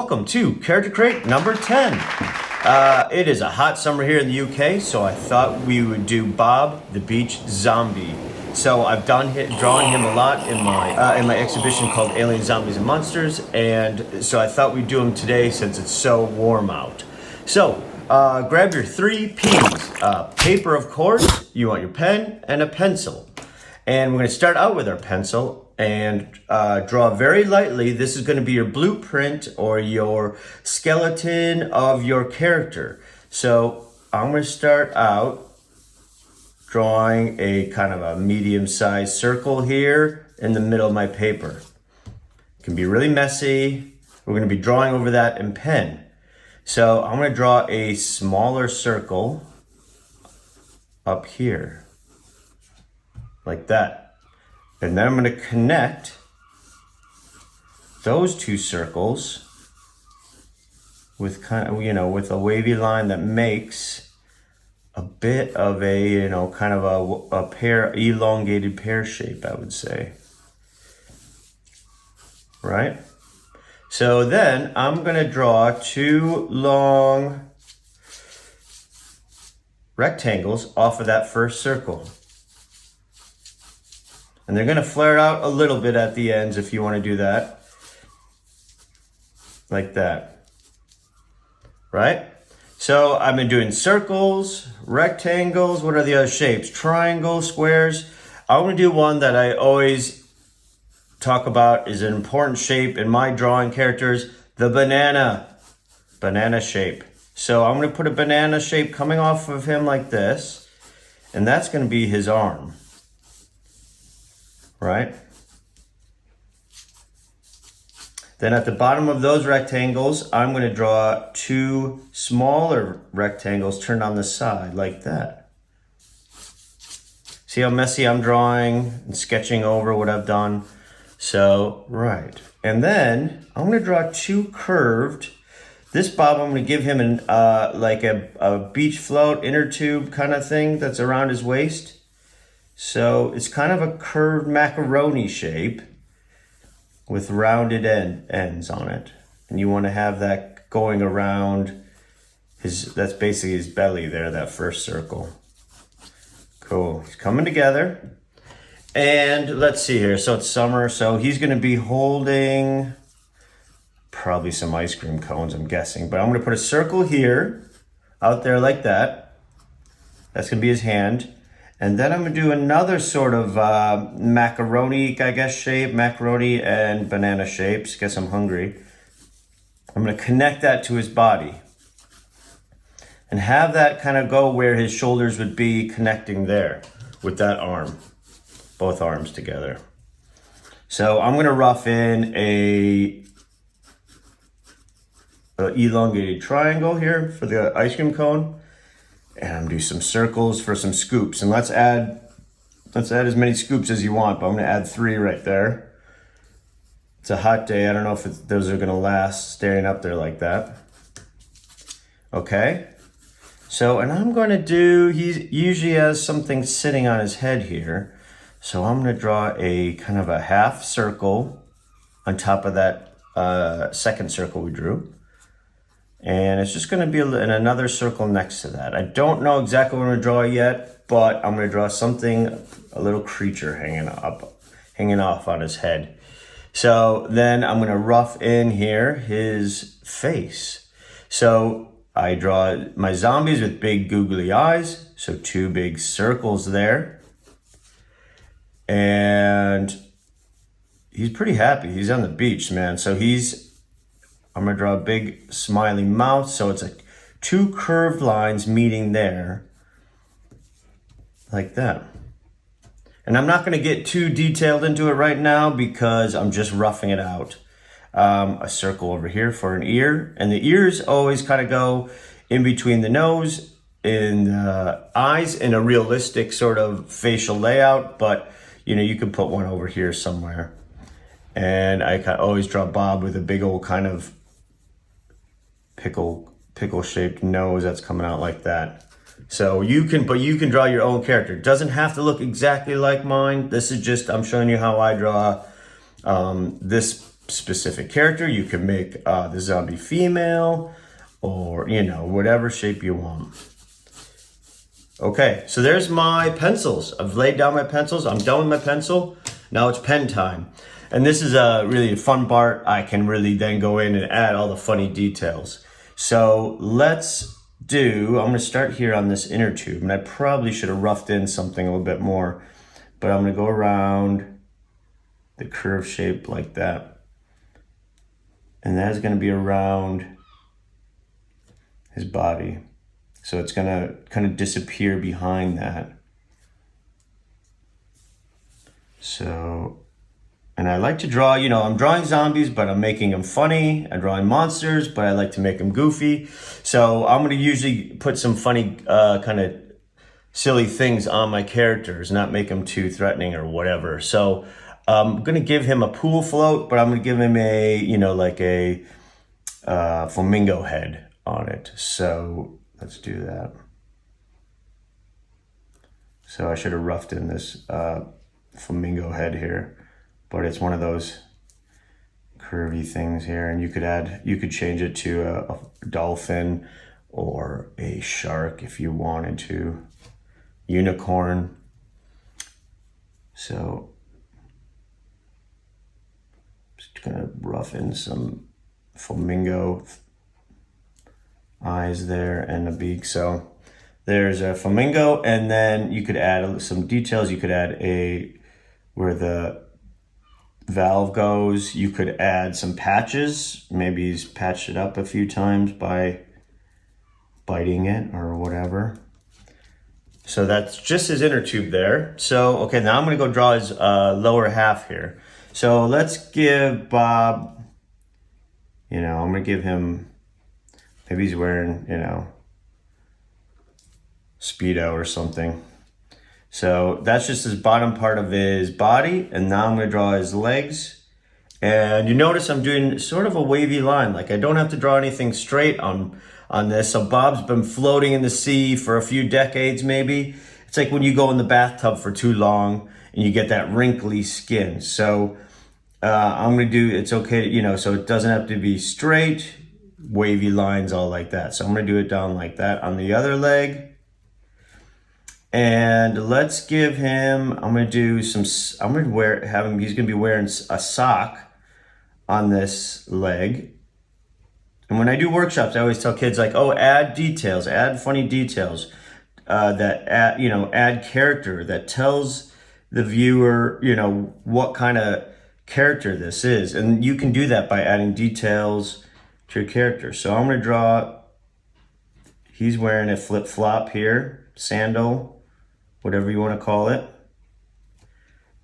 welcome to Character Crate number 10. It is a hot summer here in the UK, so I thought we would do Bob the Beach Zombie. So I've drawing him a lot in my exhibition called Alien Zombies and Monsters, and so I thought we'd do him today since it's so warm out. So grab your 3 P's. Paper, of course, you want your pen, and a pencil. And we're going to start out with our pencil and draw very lightly. This is going to be your blueprint or your skeleton of your character. So I'm going to start out drawing a kind of a medium-sized circle here in the middle of my paper. It can be really messy. We're going to be drawing over that in pen. So I'm going to draw a smaller circle up here, like that. And then I'm going to connect those 2 circles with kind of, with a wavy line that makes a bit of a, kind of a elongated pear shape, I would say. Right? So then I'm going to draw 2 long rectangles off of that first circle. And they're going to flare out a little bit at the ends if you want to do that. Like that. Right? So I've been doing circles, rectangles. What are the other shapes? Triangles, squares. I want to do one that I always talk about is an important shape in my drawing characters. The banana shape. So I'm going to put a banana shape coming off of him like this. And that's going to be his arm. Right? Then at the bottom of those rectangles, I'm going to draw 2 smaller rectangles turned on the side like that. See how messy I'm drawing and sketching over what I've done? So, right. And then I'm going to draw 2 curved. This Bob, I'm going to give him like a beach float inner tube kind of thing that's around his waist. So it's kind of a curved macaroni shape with rounded ends on it. And you want to have that going around that's basically his belly there, that first circle. Cool, it's coming together. And let's see here, so it's summer, so he's gonna be holding probably some ice cream cones, I'm guessing. But I'm gonna put a circle here, out there like that. That's gonna be his hand. And then I'm going to do another sort of macaroni, I guess, shape. Macaroni and banana shapes. Guess I'm hungry. I'm going to connect that to his body. And have that kind of go where his shoulders would be, connecting there with that arm. Both arms together. So I'm going to rough in a elongated triangle here for the ice cream cone. And I'm gonna do some circles for some scoops. And let's add as many scoops as you want, but I'm gonna add 3 right there. It's a hot day. I don't know if those are gonna last standing up there like that. Okay. So, and I'm gonna do, he usually has something sitting on his head here. So I'm gonna draw a kind of a half circle on top of that second circle we drew. And it's just going to be in another circle next to that. I don't know exactly what I'm going to draw yet, but I'm going to draw something, a little creature hanging off on his head. So then I'm going to rough in here his face. So I draw my zombies with big googly eyes. So 2 big circles there. And he's pretty happy. He's on the beach, man. So I'm going to draw a big smiley mouth. So it's 2 curved lines meeting there. Like that. And I'm not going to get too detailed into it right now because I'm just roughing it out. A circle over here for an ear. And the ears always kind of go in between the nose and the eyes in a realistic sort of facial layout. But, you can put one over here somewhere. And I always draw Bob with a big old kind of pickle shaped nose that's coming out like that. So you can draw your own character. It doesn't have to look exactly like mine. This is just, I'm showing you how I draw this specific character. You can make the zombie female, or, you know, whatever shape you want. Okay, so there's my pencils. I've laid down my pencils. I'm done with my pencil. Now it's pen time. And this is a really fun part. I can really then go in and add all the funny details. So let's I'm gonna start here on this inner tube, and I probably should have roughed in something a little bit more, but I'm gonna go around the curve shape like that. And that is gonna be around his body. So it's gonna kind of disappear behind that. So, and I like to draw, you know, I'm drawing zombies, but I'm making them funny. I'm drawing monsters, but I like to make them goofy. So I'm gonna usually put some funny kind of silly things on my characters, not make them too threatening or whatever. So I'm gonna give him a pool float, but I'm gonna give him a, you know, like a flamingo head on it. So let's do that. So I should have roughed in this flamingo head here, but it's one of those curvy things here, and you could change it to a dolphin or a shark if you wanted to, unicorn. So just gonna rough in some flamingo eyes there and a beak. So there's a flamingo, and then you could add some details. You could add where the valve goes. You could add some patches. Maybe he's patched it up a few times by biting it or whatever. So that's just his inner tube there. So, okay, now I'm gonna go draw his lower half here. So let's give Bob, you know, I'm gonna give him, maybe he's wearing, you know, Speedo or something. So that's just his bottom part of his body. And now I'm gonna draw his legs. And you notice I'm doing sort of a wavy line. Like I don't have to draw anything straight on this. So Bob's been floating in the sea for a few decades maybe. It's like when you go in the bathtub for too long and you get that wrinkly skin. So I'm gonna do, it's okay, you know, so it doesn't have to be straight, wavy lines all like that. So I'm gonna do it down like that on the other leg. And let's give him, I'm gonna do some, I'm gonna have him, he's gonna be wearing a sock on this leg. And when I do workshops, I always tell kids like, oh, add details, add funny details, that add, you know, add character that tells the viewer, you know, what kind of character this is. And you can do that by adding details to your character. So I'm gonna draw, he's wearing a flip-flop here, sandal, whatever you want to call it.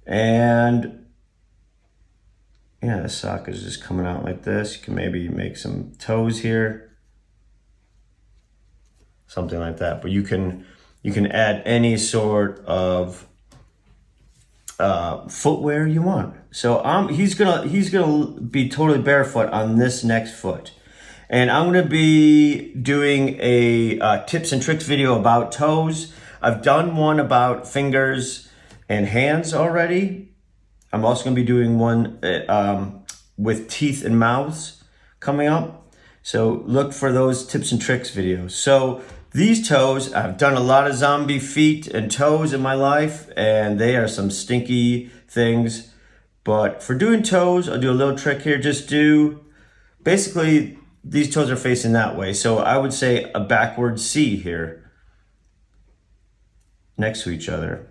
And yeah, the sock is just coming out like this. You can maybe make some toes here, something like that. But you can add any sort of footwear you want. So he's gonna be totally barefoot on this next foot. And I'm gonna be doing a tips and tricks video about toes. I've done one about fingers and hands already. I'm also gonna be doing one with teeth and mouths coming up. So look for those tips and tricks videos. So these toes, I've done a lot of zombie feet and toes in my life, and they are some stinky things. But for doing toes, I'll do a little trick here. Just do, basically, these toes are facing that way. So I would say a backward C here, next to each other.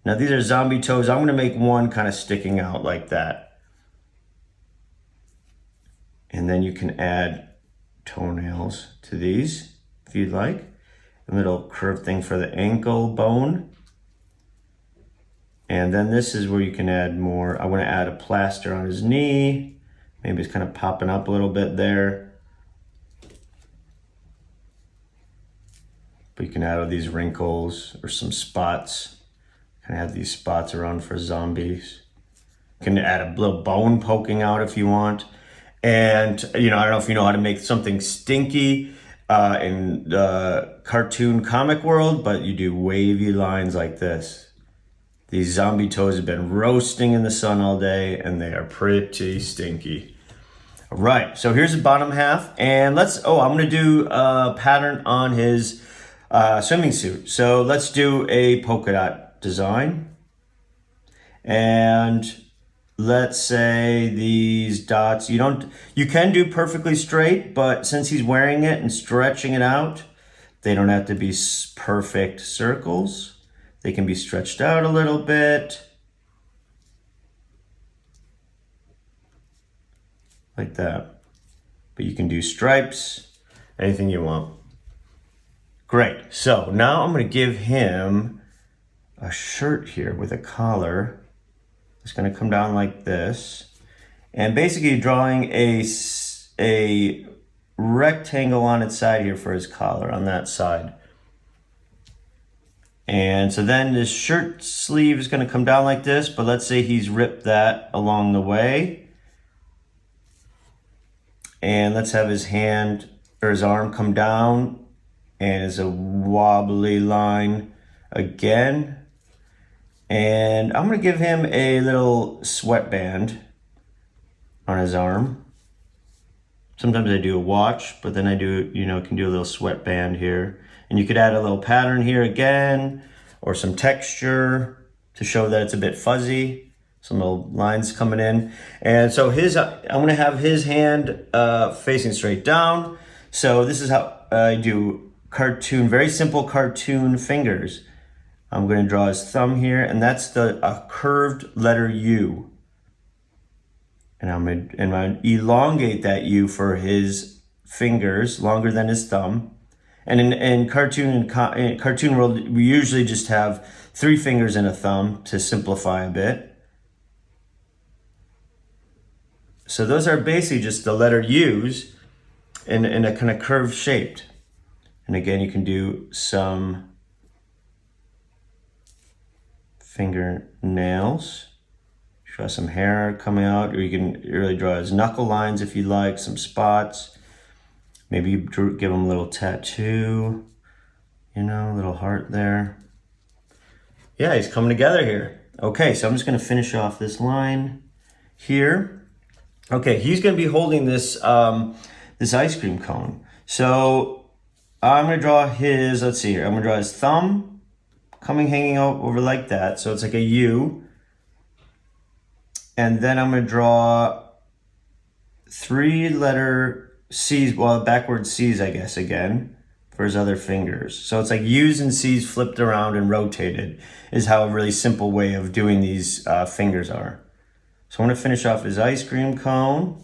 Now these are zombie toes. I'm gonna make one kind of sticking out like that. And then you can add toenails to these if you'd like. A little curved thing for the ankle bone. And then this is where you can add more. I wanna add a plaster on his knee. Maybe it's kind of popping up a little bit there. But you can add these wrinkles or some spots. Kind of have these spots around for zombies. You can add a little bone poking out if you want. And, you know, I don't know if you know how to make something stinky in the cartoon comic world, but you do wavy lines like this. These zombie toes have been roasting in the sun all day and they are pretty stinky. All right, so here's the bottom half, and I'm gonna do a pattern on his swimming suit. So let's do a polka dot design. And let's say these dots, you can do perfectly straight, but since he's wearing it and stretching it out, they don't have to be perfect circles. They can be stretched out a little bit. Like that. But you can do stripes, anything you want. Great. So now I'm going to give him a shirt here with a collar. It's going to come down like this. And basically drawing a rectangle on its side here for his collar on that side. And so then this shirt sleeve is going to come down like this, but let's say he's ripped that along the way. And let's have his hand or his arm come down and it's a wobbly line again. And I'm going to give him a little sweatband on his arm. Sometimes I do a watch, but then I do, can do a little sweatband here. And you could add a little pattern here again, or some texture to show that it's a bit fuzzy. Some little lines coming in. And so I'm going to have his hand facing straight down. So this is how I do very simple cartoon fingers. I'm going to draw his thumb here, and that's a curved letter U. And I'm going to elongate that U for his fingers, longer than his thumb. And in cartoon world, we usually just have 3 fingers and a thumb to simplify a bit. So those are basically just the letter U's in a kind of curved shaped. And again, you can do some fingernails. Draw some hair coming out, or you can really draw his knuckle lines if you like, some spots. Maybe you give him a little tattoo, a little heart there. Yeah, he's coming together here. Okay, so I'm just going to finish off this line here. Okay, he's going to be holding this this ice cream cone. So I'm going to draw his, let's see here. I'm going to draw his thumb hanging over like that. So it's like a U. And then I'm going to draw 3-letter C's, backwards C's, I guess, again, for his other fingers. So it's like U's and C's flipped around and rotated is how a really simple way of doing these fingers are. So I'm going to finish off his ice cream cone.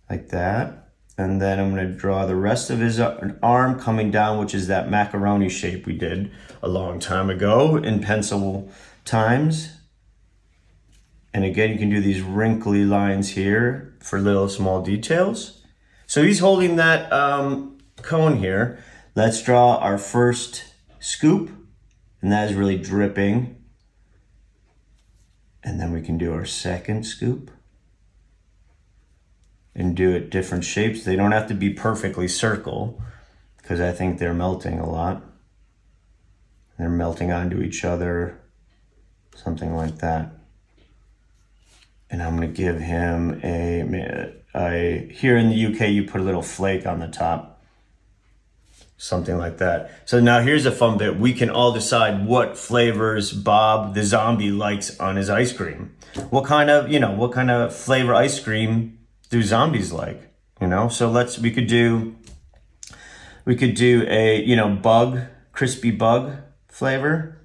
Like that. And then I'm going to draw the rest of his arm coming down, which is that macaroni shape we did a long time ago in pencil times. And again, you can do these wrinkly lines here for little small details. So he's holding that cone here. Let's draw our first scoop, and that is really dripping. And then we can do our second scoop and do it different shapes. They don't have to be perfectly circle, because I think they're melting a lot. They're melting onto each other, something like that. And I'm going to give him here in the UK, you put a little flake on the top. Something like that. So now here's a fun bit. We can all decide what flavors Bob the zombie likes on his ice cream. What kind of flavor ice cream do zombies like? So we could do a crispy bug flavor.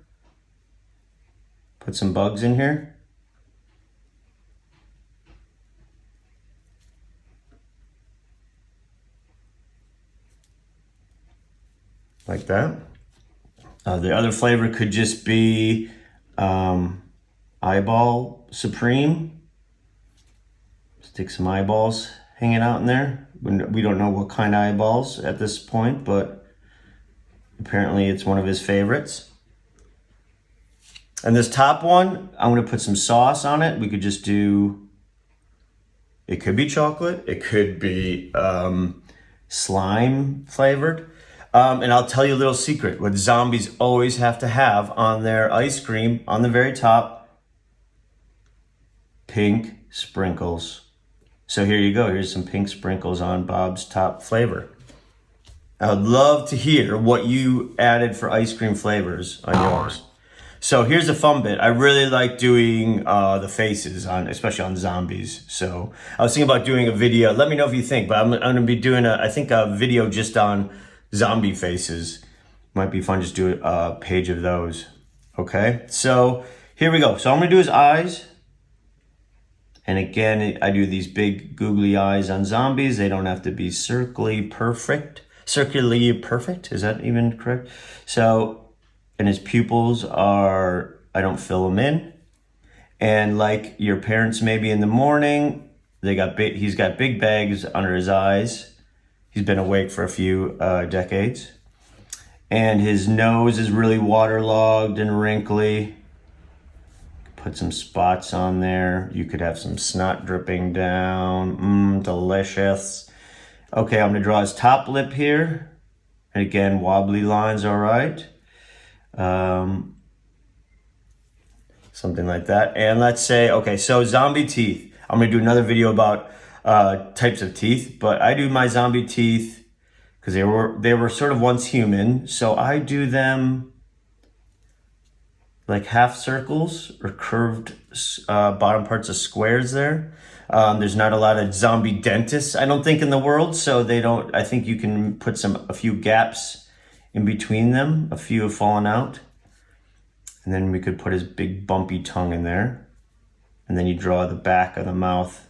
Put some bugs in here. Like that. The other flavor could just be eyeball supreme. Stick some eyeballs hanging out in there. We don't know what kind of eyeballs at this point, but apparently it's one of his favorites. And this top one, I'm going to put some sauce on it. We could just do, it could be chocolate. It could be slime flavored. And I'll tell you a little secret. What zombies always have to have on their ice cream, on the very top, pink sprinkles. So here you go. Here's some pink sprinkles on Bob's top flavor. I would love to hear what you added for ice cream flavors on yours. So here's a fun bit. I really like doing the faces, especially on zombies. So I was thinking about doing a video. Let me know if you think, but I'm going to be doing a video just on zombie faces. Might be fun just do a page of those. Okay, so here we go. So I'm going to do his eyes. And again, I do these big googly eyes on zombies. They don't have to be circularly perfect. Is that even correct? So, and his pupils are, I don't fill them in. And like your parents maybe in the morning, he's got big bags under his eyes. He's been awake for a few decades. And his nose is really waterlogged and wrinkly. Put some spots on there. You could have some snot dripping down. Delicious. Okay, I'm gonna draw his top lip here. And again, wobbly lines, all right. Something like that. And let's say, okay, so zombie teeth. I'm gonna do another video about types of teeth, but I do my zombie teeth because they were sort of once human. So I do them like half circles or curved bottom parts of squares there. There's not a lot of zombie dentists, I don't think, in the world, so I think you can put a few gaps in between them. A few have fallen out. And then we could put his big bumpy tongue in there. And then you draw the back of the mouth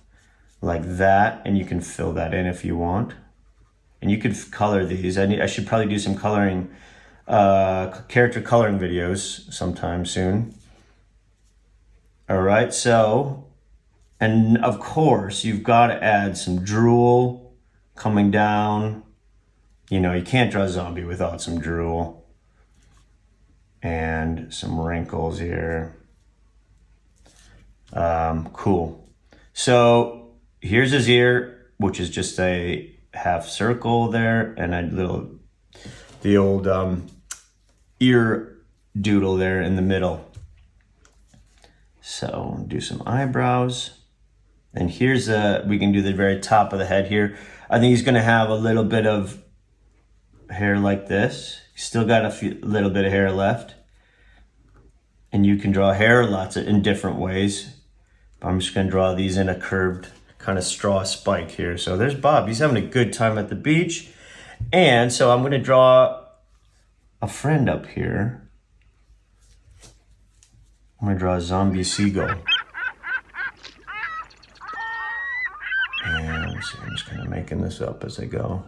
like that, and you can fill that in if you want. And you could color these. I should probably do some coloring, character coloring videos sometime soon. All right, so, and of course, you've got to add some drool coming down. You know, you can't draw a zombie without some drool. And some wrinkles here. Cool. So here's his ear, which is just a half circle there, and the old ear doodle there in the middle. So do some eyebrows. And here's we can do the very top of the head here. I think he's gonna have a little bit of hair like this. He's still got little bit of hair left. And you can draw hair in different ways. I'm just gonna draw these in a curved kind of straw spike here. So there's Bob, he's having a good time at the beach. And so I'm gonna draw a friend up here. I'm gonna draw a zombie seagull. And so I'm just kind of making this up as I go.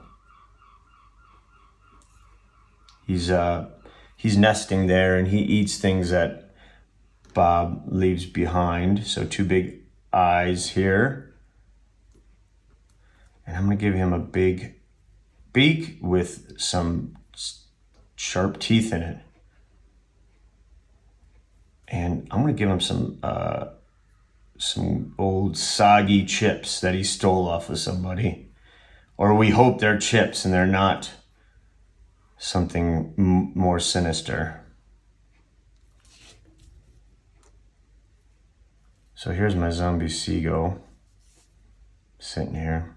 He's nesting there, and he eats things that Bob leaves behind. So two big eyes here. And I'm gonna give him a big beak with some sharp teeth in it. And I'm gonna give him some old soggy chips that he stole off of somebody. Or we hope they're chips and they're not something more sinister. So here's my zombie seagull sitting here.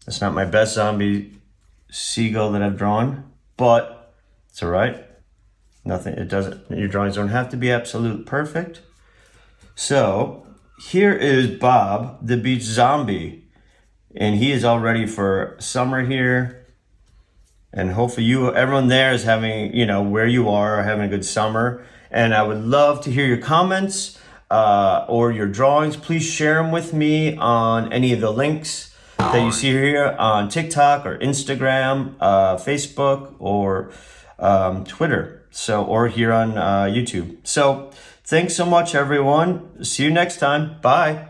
It's not my best zombie seagull that I've drawn, but it's all right. Your drawings don't have to be absolute perfect. So here is Bob, the beach zombie, and he is all ready for summer here. And hopefully everyone there is having, where you are having a good summer. And I would love to hear your comments or your drawings. Please share them with me on any of the links that you see here on TikTok or Instagram, Facebook, or Twitter. Or here on YouTube. So thanks so much, everyone. See you next time. Bye.